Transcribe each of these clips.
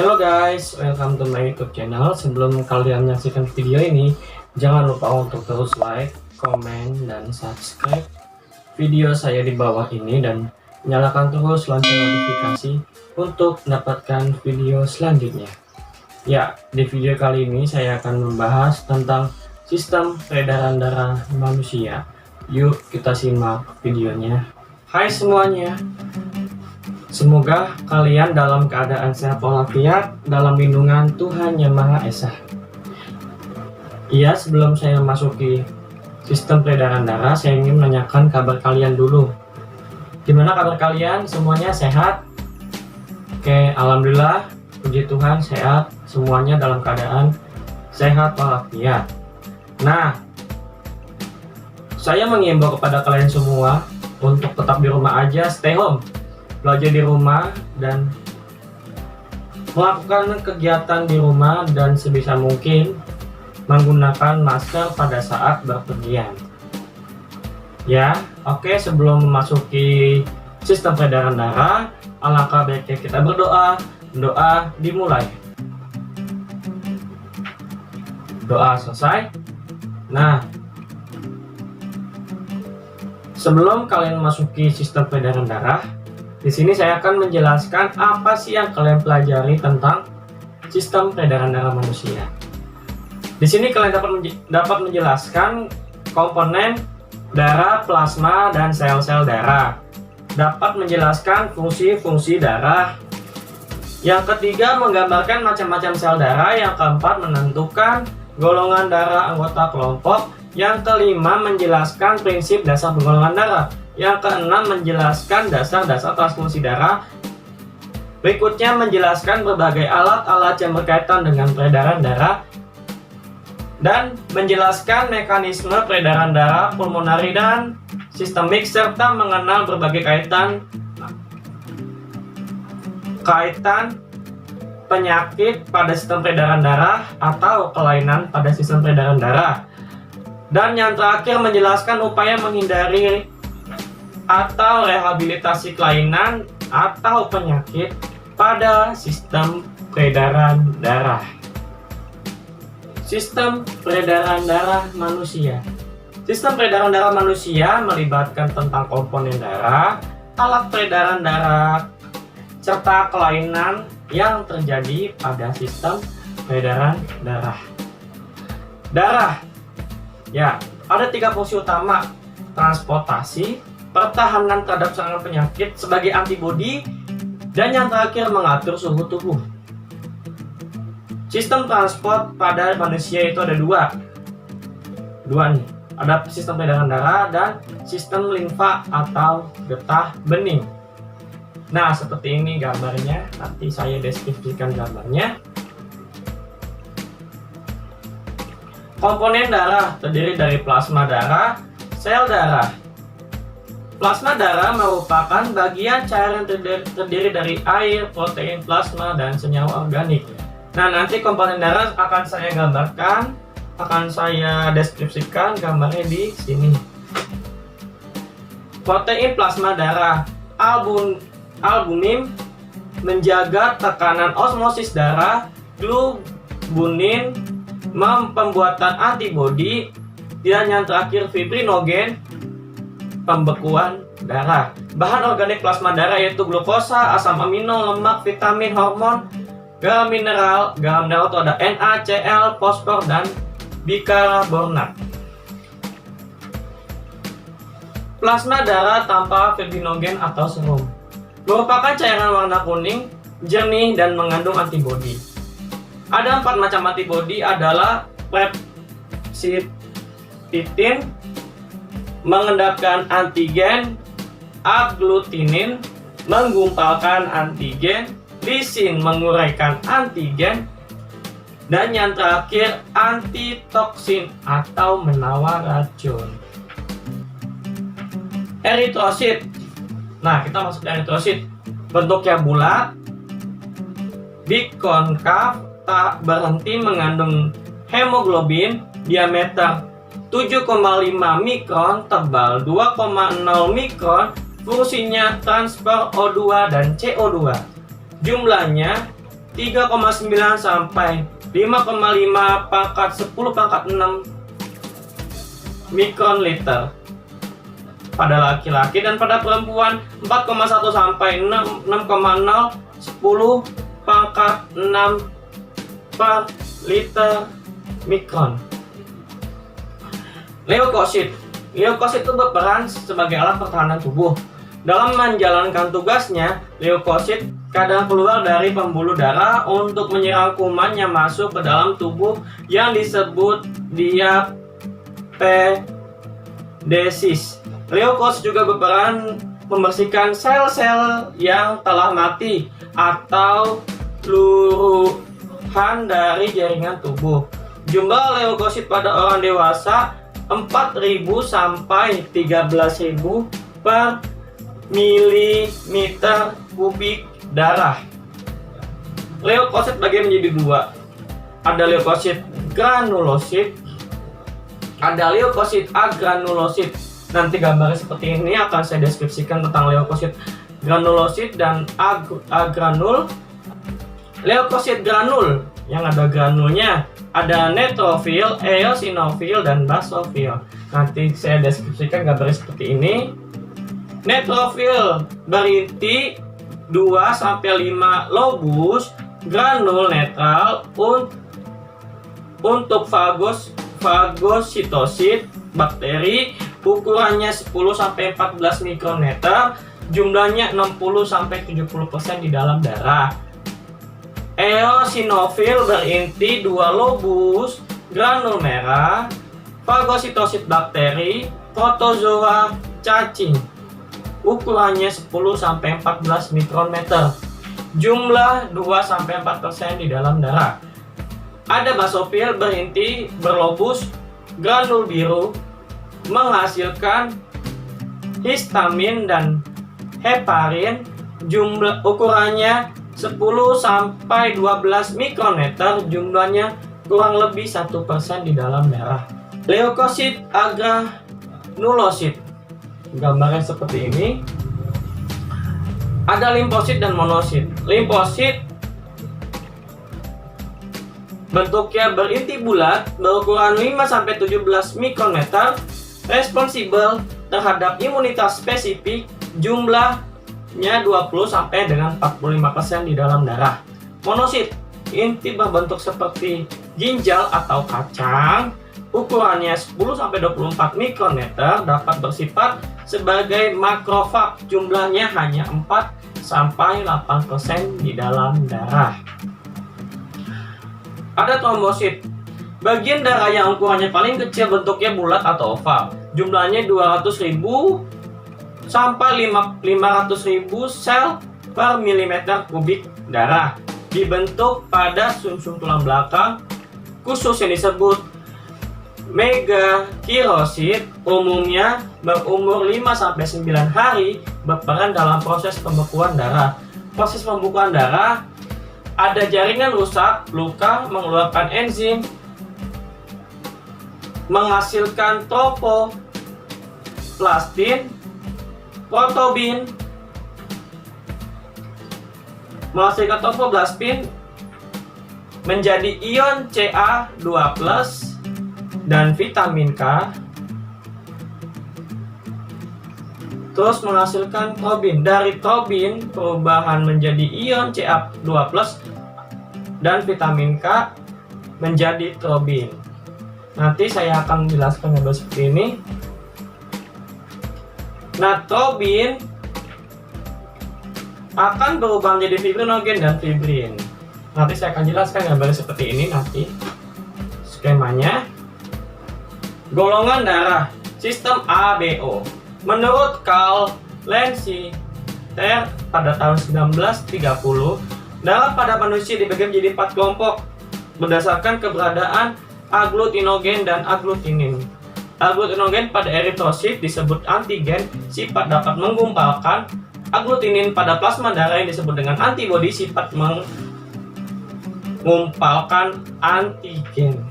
Hello guys, welcome to my YouTube channel. Sebelum kalian menyaksikan video ini, jangan lupa untuk terus like, komen, dan subscribe video saya di bawah ini dan nyalakan terus lonceng notifikasi untuk mendapatkan video selanjutnya. Ya, di video kali ini saya akan membahas tentang sistem peredaran darah manusia. Yuk kita simak videonya. Hai semuanya. Semoga kalian dalam keadaan sehat walafiat dalam lindungan Tuhan Yang Maha Esa. Iya, sebelum saya memasuki sistem peredaran darah, saya ingin menanyakan kabar kalian dulu. Gimana kabar kalian? Semuanya sehat? Oke, alhamdulillah, puji Tuhan sehat. Semuanya dalam keadaan sehat walafiat. Nah, saya mengimbau kepada kalian semua untuk tetap di rumah aja, stay home. Belajar di rumah dan melakukan kegiatan di rumah dan sebisa mungkin menggunakan masker pada saat berpergian. Ya, oke, sebelum memasuki sistem peredaran darah, alangkah baiknya kita berdoa. Doa dimulai. Doa selesai. Nah, sebelum kalian memasuki sistem peredaran darah, di sini saya akan menjelaskan apa sih yang kalian pelajari tentang sistem peredaran darah manusia. Di sini kalian dapat menjelaskan komponen darah, plasma, dan sel-sel darah. Dapat menjelaskan fungsi-fungsi darah. Yang ketiga, menggambarkan macam-macam sel darah. Yang keempat, menentukan golongan darah anggota kelompok. Yang kelima, menjelaskan prinsip dasar penggolongan darah. Yang keenam, menjelaskan dasar-dasar transfusi darah. Berikutnya, menjelaskan berbagai alat-alat yang berkaitan dengan peredaran darah. Dan menjelaskan mekanisme peredaran darah pulmonari dan sistemik, serta mengenal berbagai kaitan penyakit pada sistem peredaran darah atau kelainan pada sistem peredaran darah. Dan yang terakhir, menjelaskan upaya menghindari atau rehabilitasi kelainan atau penyakit pada sistem peredaran darah. Sistem peredaran darah manusia. Sistem peredaran darah manusia melibatkan tentang komponen darah, alat peredaran darah, serta kelainan yang terjadi pada sistem peredaran darah. Darah, ya, ada 3 fungsi utama: transportasi, pertahanan terhadap serangan penyakit sebagai antibodi, dan yang terakhir mengatur suhu tubuh. Sistem transport pada manusia itu ada dua nih. Ada sistem peredaran darah dan sistem limfa atau getah bening. Nah, seperti ini gambarnya. Nanti saya deskripsikan gambarnya. Komponen darah terdiri dari plasma darah, sel darah. Plasma darah merupakan bagian cairan terdiri dari air, protein plasma, dan senyawa organik. Nah, nanti komponen darah akan saya gambarkan, akan saya deskripsikan gambarnya di sini. Protein plasma darah, albumin menjaga tekanan osmosis darah, globulin pembuatan antibodi, dan yang terakhir fibrinogen pembekuan darah. Bahan organik plasma darah yaitu glukosa, asam amino, lemak, vitamin, hormon, garam mineral. Garam mineral itu ada NaCl, fosfor, dan bikarbonat. Plasma darah tanpa fibrinogen atau serum merupakan cairan warna kuning, jernih, dan mengandung antibodi. Ada 4 macam antibodi, adalah peptidin mengendapkan antigen, agglutinin menggumpalkan antigen, lisin menguraikan antigen, dan yang terakhir antitoksin atau menawar racun. Eritrosit. Nah, kita masuk ke eritrosit. Bentuknya bulat, bikonkav, tak berhenti mengandung hemoglobin, diameter 7,5 mikron, tebal 2,0 mikron, fungsinya transfer O2 dan CO2. Jumlahnya 3,9 sampai 5,5 pangkat 10 pangkat 6 mikron liter pada laki-laki, dan pada perempuan 4,1 sampai 6,0 10 pangkat 6 per liter mikron. Leukosit. Leukosit itu berperan sebagai alat pertahanan tubuh. Dalam menjalankan tugasnya, leukosit kadang keluar dari pembuluh darah untuk menyerang kuman yang masuk ke dalam tubuh yang disebut diapedesis. Leukosit juga berperan membersihkan sel-sel yang telah mati atau luruhan dari jaringan tubuh. Jumlah leukosit pada orang dewasa 4.000 sampai 13.000 per milimeter kubik darah. Leukosit bagi menjadi dua. Ada leukosit granulosit, ada leukosit agranulosit. Nanti gambarnya seperti ini akan saya deskripsikan tentang leukosit granulosit dan agranul. Leukosit granul yang ada granulnya, ada neutrofil, eosinofil, dan basofil. Nanti saya deskripsikan gambarnya seperti ini. Neutrofil berinti 2-5 lobus granul netral untuk fagositosit bakteri, ukurannya 10-14 mikrometer, jumlahnya 60-70% di dalam darah. Eosinofil berinti 2 lobus granul merah, fagositosit bakteri, protozoa cacing, ukurannya 10-14 mikrometer, jumlah 2-4% di dalam darah. Ada basofil berinti berlobus granul biru, menghasilkan histamin dan heparin, jumlah ukurannya 10-12 mikrometer, jumlahnya kurang lebih 1% di dalam darah. Leukosit agranulosit, gambarnya seperti ini. Ada limfosit dan monosit. Limfosit bentuknya berinti bulat, berukuran 5-17 mikrometer, responsibel terhadap imunitas spesifik, jumlahnya 20 sampai dengan 45% di dalam darah. Monosit, inti berbentuk seperti ginjal atau kacang, ukurannya 10-24 mikrometer, dapat bersifat sebagai makrofag, jumlahnya hanya 4-8% di dalam darah. Ada trombosit, bagian darah yang ukurannya paling kecil, bentuknya bulat atau oval, jumlahnya 200.000 sampai 500.000 sel per milimeter kubik darah, dibentuk pada sumsum tulang belakang khusus yang disebut megakirosit, umumnya berumur 5-9 hari, berperan dalam proses pembekuan darah. Proses pembekuan darah, ada jaringan rusak, luka, mengeluarkan enzim, menghasilkan tropoplastin, protobin, menghasilkan tropoplastin menjadi ion Ca2+, dan vitamin K, terus menghasilkan trobin. Dari trobin perubahan menjadi ion Ca2+ dan vitamin K menjadi trobin. Nanti saya akan menjelaskan gambar seperti ini. Nah, trobin akan berubah menjadi fibrinogen dan fibrin. Nanti saya akan jelaskan gambarnya seperti ini nanti skemanya. Golongan darah sistem ABO. Menurut Karl Landsteiner pada tahun 1930, darah pada manusia dibagi menjadi 4 kelompok berdasarkan keberadaan agglutinogen dan agglutinin. Agglutinogen pada eritrosit disebut antigen, sifat dapat menggumpalkan. Agglutinin pada plasma darah yang disebut dengan antibodi, sifat mengumpalkan antigen.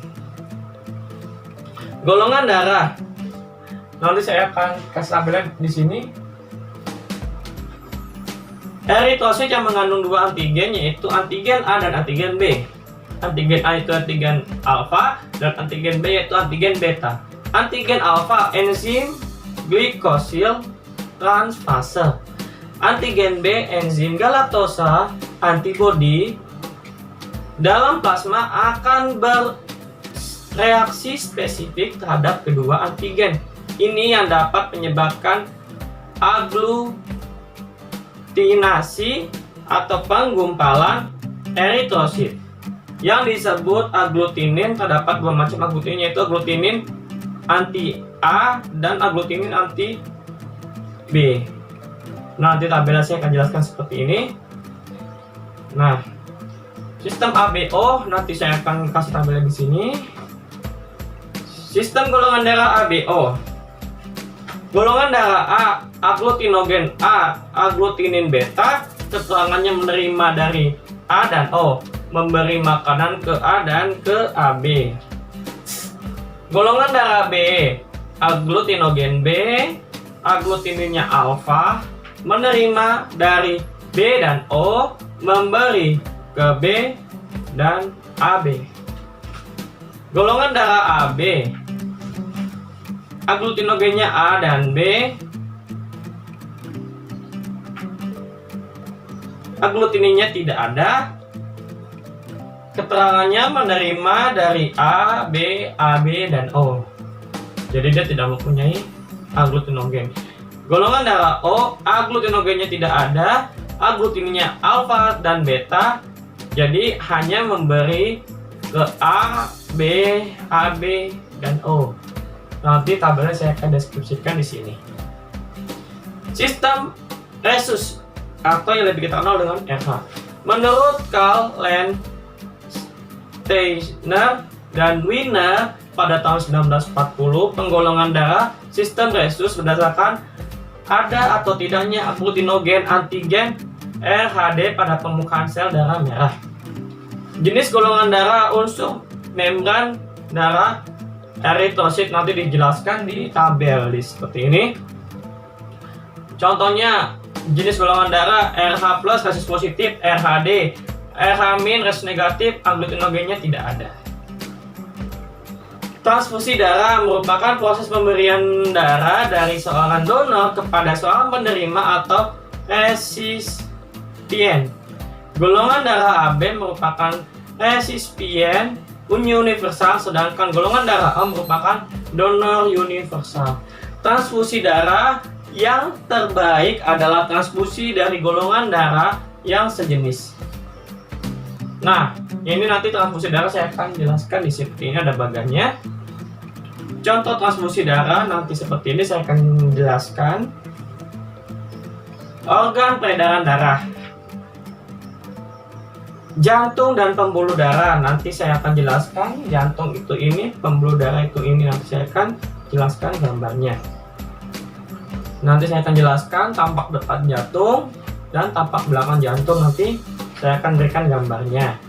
Golongan darah. Nanti saya akan kasih labelnya di sini. Eritrosit yang mengandung dua antigen, yaitu antigen A dan antigen B. Antigen A itu antigen alfa dan antigen B yaitu antigen beta. Antigen alfa enzim glikosil transfase. Antigen B enzim galaktosa antibodi dalam plasma akan bereaksi spesifik terhadap kedua antigen. Ini yang dapat menyebabkan aglutinasi atau penggumpalan eritrosit. Yang disebut aglutinin, terdapat dua macam aglutinin, yaitu aglutinin anti A dan aglutinin anti B. Nanti tabelnya saya akan jelaskan seperti ini. Nah, sistem ABO nanti saya akan kasih tabelnya di sini. Sistem golongan darah ABO. Golongan darah A, aglutinogen A, aglutinin beta, keterangannya menerima dari A dan O, memberi makanan ke A dan ke AB. Golongan darah B, aglutinogen B, aglutininnya alfa, menerima dari B dan O, memberi ke B dan AB. Golongan darah AB, aglutinogennya A dan B, aglutininnya tidak ada, keterangannya menerima dari A, B, AB, dan O. Jadi dia tidak mempunyai aglutinogen. Golongan darah O, aglutinogennya tidak ada, aglutininnya alfa dan beta, jadi hanya memberi ke A, B, AB, dan O. Nanti tabelnya saya akan deskripsikan di sini. Sistem Rhesus atau yang lebih kita kenal dengan RH. Menurut Carl Landsteiner dan Wiener pada tahun 1940, penggolongan darah sistem Rhesus berdasarkan ada atau tidaknya aglutinogen antigen RHD pada permukaan sel darah merah. Jenis golongan darah unsur membran darah eritrosit nanti dijelaskan di tabel seperti ini. Contohnya jenis golongan darah RH plus resus positif, RHD, RH min resus negatif, aglutinogennya tidak ada. Transfusi darah merupakan proses pemberian darah dari seorang donor kepada seorang penerima atau resipien. Golongan darah AB merupakan resipien universal, sedangkan golongan darah O merupakan donor universal. Transfusi darah yang terbaik adalah transfusi dari golongan darah yang sejenis. Nah, ini nanti transfusi darah saya akan jelaskan di sini, ada bagannya. Contoh transfusi darah nanti seperti ini saya akan jelaskan. Organ peredaran darah, jantung dan pembuluh darah nanti saya akan jelaskan. Jantung itu ini, pembuluh darah itu ini, nanti saya akan jelaskan gambarnya. Nanti saya akan jelaskan tampak depan jantung dan tampak belakang jantung, nanti saya akan berikan gambarnya.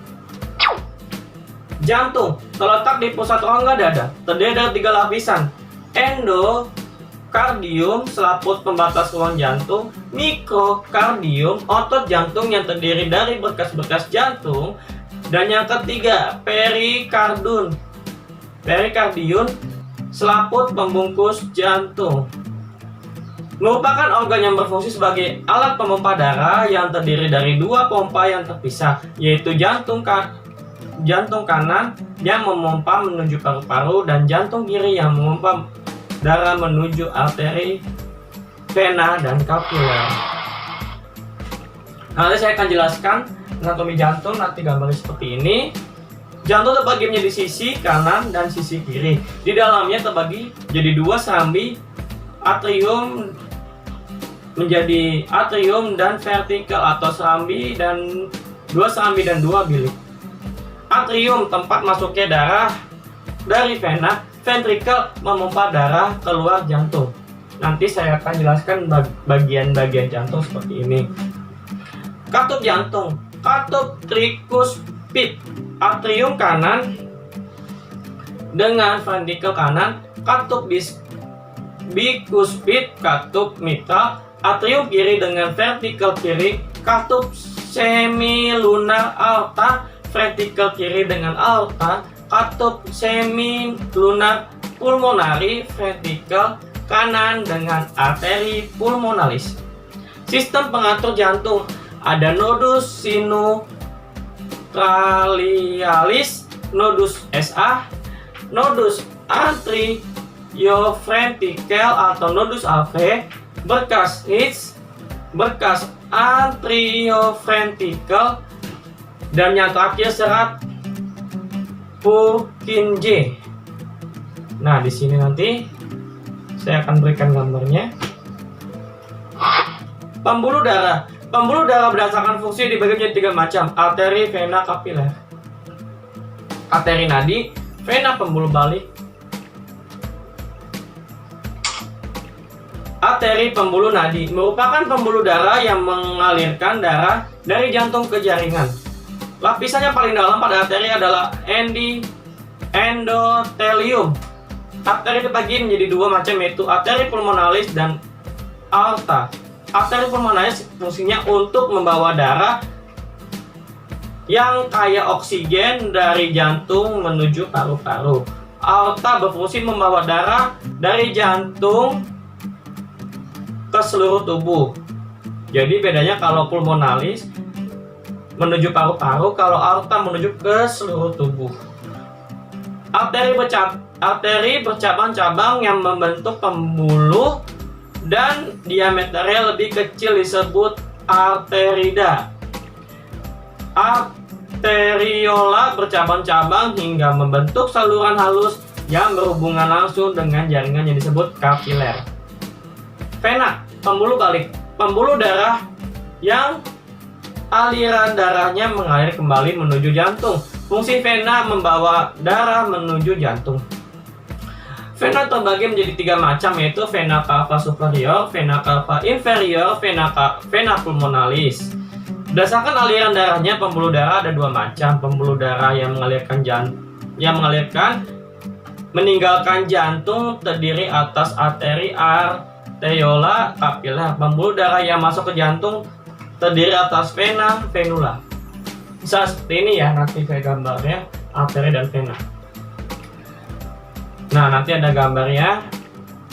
Jantung terletak di pusat rongga dada, terdiri dari 3 lapisan: endokardium, selaput pembatas ruang jantung; mikrokardium, otot jantung yang terdiri dari berkas-berkas jantung; dan yang ketiga, perikardium, selaput pembungkus jantung. Merupakan organ yang berfungsi sebagai alat pompa darah yang terdiri dari 2 pompa yang terpisah, yaitu jantung kanan yang memompa menuju paru-paru dan jantung kiri yang memompa darah menuju arteri, vena, dan kapiler. Nanti saya akan jelaskan anatomi jantung, nanti gambarnya seperti ini. Jantung terbagi menjadi sisi kanan dan sisi kiri. Di dalamnya terbagi jadi 2 serambi atrium, menjadi atrium dan vertikal atau serambi dan 2 serambi dan 2 bilik. Atrium tempat masuknya darah dari vena, ventrikel memompa darah keluar jantung. Nanti saya akan jelaskan bagian-bagian jantung seperti ini. Katup jantung, katup trikuspid, atrium kanan dengan ventrikel kanan, katup bikuspid, katup mitral, atrium kiri dengan vertikal kiri, katup semilunar aorta vertikal kiri dengan aorta, katup semilunar pulmonari vertikal kanan dengan arteri pulmonalis. Sistem pengatur jantung ada nodus sinusotrachealis, nodus SA, nodus atrioventrikel atau nodus AV, berkas Hitz, berkas atrioventrikel, dan yang terakhir serat Purkinje. Nah, di sini nanti saya akan berikan gambarnya. Pembuluh darah. Pembuluh darah berdasarkan fungsi dibagi menjadi 3 macam: arteri, vena, kapiler. Arteri nadi, vena pembuluh balik, arteri pembuluh nadi merupakan pembuluh darah yang mengalirkan darah dari jantung ke jaringan. Lapisannya paling dalam pada arteri adalah endotelium. Arteri dibagi menjadi 2 macam, yaitu arteri pulmonalis dan aorta. Arteri pulmonalis fungsinya untuk membawa darah yang kaya oksigen dari jantung menuju paru-paru. Aorta berfungsi membawa darah dari jantung ke seluruh tubuh. Jadi bedanya kalau pulmonalis menuju paru-paru, kalau aorta menuju ke seluruh tubuh. Arteri bercabang-cabang yang membentuk pembuluh dan diameternya lebih kecil disebut arterida. Arteriola bercabang-cabang hingga membentuk saluran halus yang berhubungan langsung dengan jaringan yang disebut kapiler. Vena, pembuluh balik, pembuluh darah yang aliran darahnya mengalir kembali menuju jantung. Fungsi vena membawa darah menuju jantung. Vena terbagi menjadi 3 macam, yaitu vena cava superior, vena cava inferior, vena pulmonalis. Berdasarkan aliran darahnya, pembuluh darah ada 2 macam. Pembuluh darah yang meninggalkan jantung terdiri atas arteri, arteriola, kapiler. Pembuluh darah yang masuk ke jantung terdiri atas vena, venula. Bisa seperti ini ya, nanti saya gambarnya arteri dan vena. Nah, nanti ada gambarnya,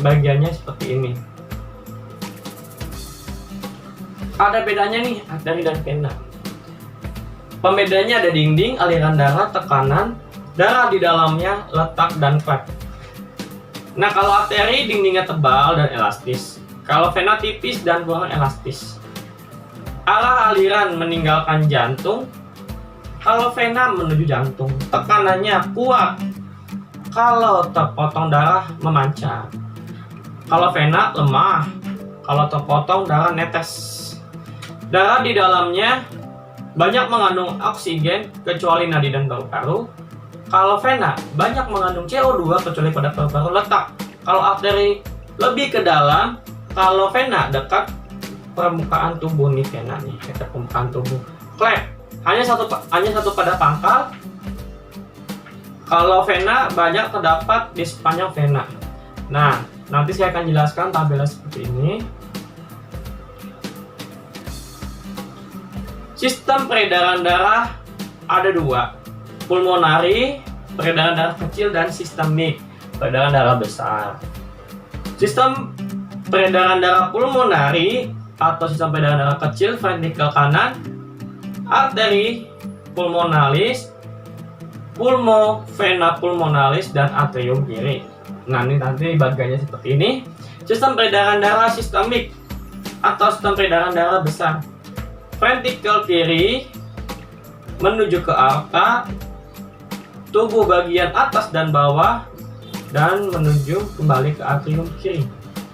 bagiannya seperti ini. Ada bedanya nih, arteri dan vena. Pembedanya ada dinding, aliran darah, tekanan, darah di dalamnya, letak, dan klep. Nah, kalau arteri dindingnya tebal dan elastis. Kalau vena tipis dan kurang elastis. Arah aliran meninggalkan jantung. Kalau vena menuju jantung. Tekanannya kuat. Kalau terpotong darah memancar. Kalau vena lemah. Kalau terpotong darah netes. Darah di dalamnya banyak mengandung oksigen kecuali nadi dan paru-paru. Kalau vena banyak mengandung CO2 kecuali pada paru-paru letak. Kalau arteri lebih ke dalam. Kalau vena dekat permukaan tubuh nih, vena nih dekat permukaan tubuh. Klep hanya satu pada pangkal. Kalau vena banyak terdapat di sepanjang vena. Nah, nanti saya akan jelaskan tabelnya seperti ini. Sistem peredaran darah ada 2. Pulmonari, peredaran darah kecil, dan sistemik, peredaran darah besar. Sistem peredaran darah pulmonari atau sistem peredaran darah kecil, ventrikel kanan, arteri pulmonalis, vena pulmonalis, dan atrium kiri. Nah, ini nanti bagiannya seperti ini. Sistem peredaran darah sistemik atau sistem peredaran darah besar. Ventrikel kiri menuju ke aorta, tubuh bagian atas dan bawah, dan menuju kembali ke atrium kiri.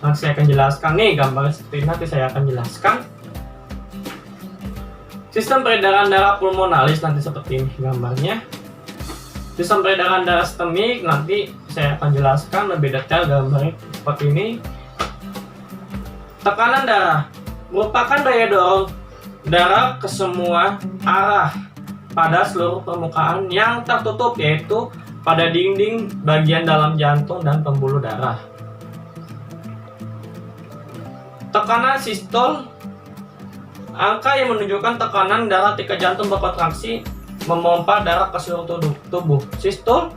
Nanti saya akan jelaskan nih gambarnya seperti ini, nanti saya akan jelaskan. Sistem peredaran darah pulmonalis nanti seperti ini gambarnya. Sistem peredaran darah sistemik nanti saya akan jelaskan lebih detail gambarnya seperti ini. Tekanan darah merupakan daya dorong darah ke semua arah pada seluruh permukaan yang tertutup, yaitu pada dinding bagian dalam jantung dan pembuluh darah. Tekanan sistol, angka yang menunjukkan tekanan darah ketika jantung berkontraksi memompa darah ke seluruh tubuh. Sistol,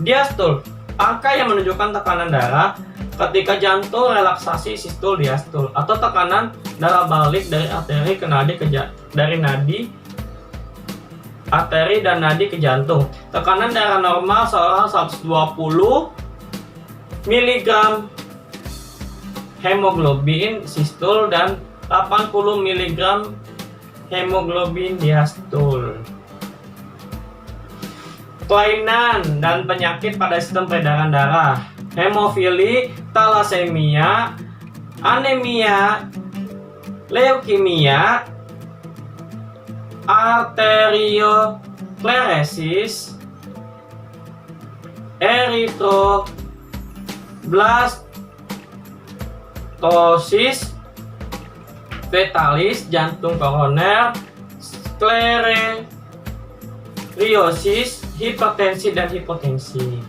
diastol, angka yang menunjukkan tekanan darah ketika jantung relaksasi. Sistol, diastol, atau tekanan darah balik dari arteri ke nadi dari nadi arteri dan nadi ke jantung. Tekanan darah normal seorang 120 mg hemoglobin sistol dan 80 mg hemoglobin diastol. Kelainan dan penyakit pada sistem peredaran darah: hemofili, talasemia, anemia, leukemia, arteriosklerosis, eritroblastosis fetalis, jantung koroner, sklerosis, hipertensi dan hipotensi.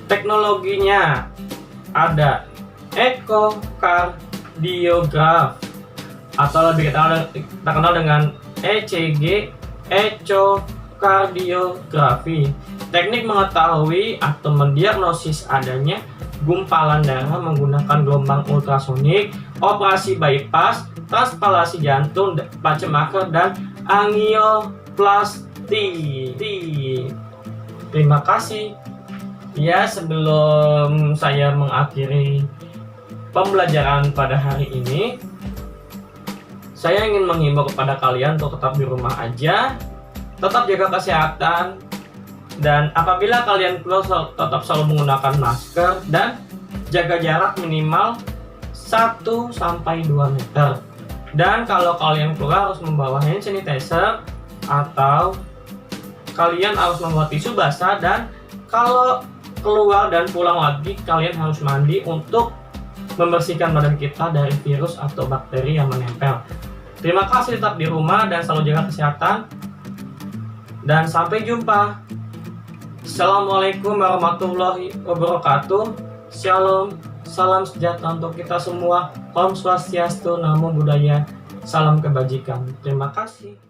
Teknologinya ada ekokardiograf atau lebih terkenal dengan ECG, echokardiografi. Teknik mengetahui atau mendiagnosis adanya gumpalan darah menggunakan gelombang ultrasonik, operasi bypass, transplantasi jantung, pacemaker, dan angioplasti. Terima kasih. Ya, sebelum saya mengakhiri pembelajaran pada hari ini, saya ingin menghimbau kepada kalian untuk tetap di rumah aja, tetap jaga kesehatan, dan apabila kalian keluar tetap selalu menggunakan masker dan jaga jarak minimal 1-2 meter. Dan kalau kalian keluar harus membawa hand sanitizer atau kalian harus membawa tisu basah, dan kalau keluar dan pulang lagi kalian harus mandi untuk membersihkan badan kita dari virus atau bakteri yang menempel. Terima kasih, tetap di rumah dan selalu jaga kesehatan, dan sampai jumpa. Assalamualaikum warahmatullahi wabarakatuh. Shalom, salam sejahtera untuk kita semua. Om Swastiastu, Namo Buddhaya, salam kebajikan. Terima kasih.